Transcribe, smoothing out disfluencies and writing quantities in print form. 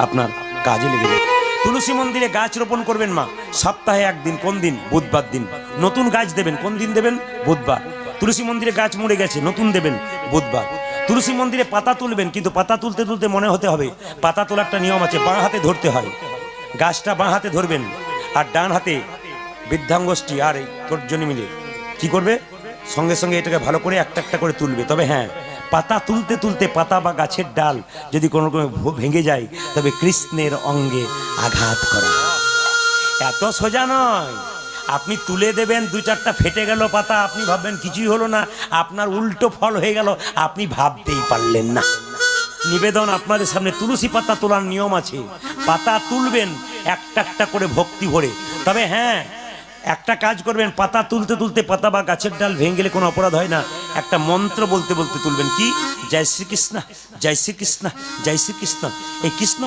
আপনার কাজে লেগে যাবে। তুলসী মন্দিরে গাছ রোপণ করবেন মা, সপ্তাহে একদিন। কোন দিন? বুধবার দিন নতুন গাছ দেবেন। কোন দিন দেবেন? বুধবার। তুলসী মন্দিরে গাছ মরে গেছে, নতুন দেবেন বুধবার। তুলসী মন্দিরে পাতা তুলবেন, কিন্তু পাতা তুলতে তুলতে মনে হতে হবে পাতা তোলার একটা নিয়ম আছে, বাঁ হাতে ধরতে হয়। গাছটা বাঁ হাতে ধরবেন, আর ডান হাতে বৃদ্ধাঙ্গষ্ঠী আর এই তর্জনী মিলে কি করবে, সঙ্গে সঙ্গে এটাকে ভালো করে একটা একটা করে তুলবে। তবে হ্যাঁ, পাতা তুলতে তুলতে পাতা বা গাছের ডাল যদি কোনো রকমে ভেঙে যায়, তবে কৃষ্ণের অঙ্গে আঘাত করা। এত সোজা নয়। আপনি তুলে দেবেন, দু চারটা ফেটে গেল পাতা, আপনি ভাববেন কিছুই হলো না, আপনার উল্টো ফল হয়ে গেল, আপনি ভাবতেই পারলেন না। নিবেদন আপনাদের সামনে, তুলসী পাতা তোলার নিয়ম আছে। পাতা তুলবেন একটা একটা করে ভক্তি ভরে। তবে হ্যাঁ, একটা কাজ করবেন, পাতা তুলতে তুলতে পাতা বা গাছের ডাল ভেঙে গেলে কোনো অপরাধ হয় না। একটা মন্ত্র বলতে বলতে তুলবেন। কি? জয় শ্রীকৃষ্ণ, জয় শ্রীকৃষ্ণ, জয় শ্রীকৃষ্ণ। এই কৃষ্ণ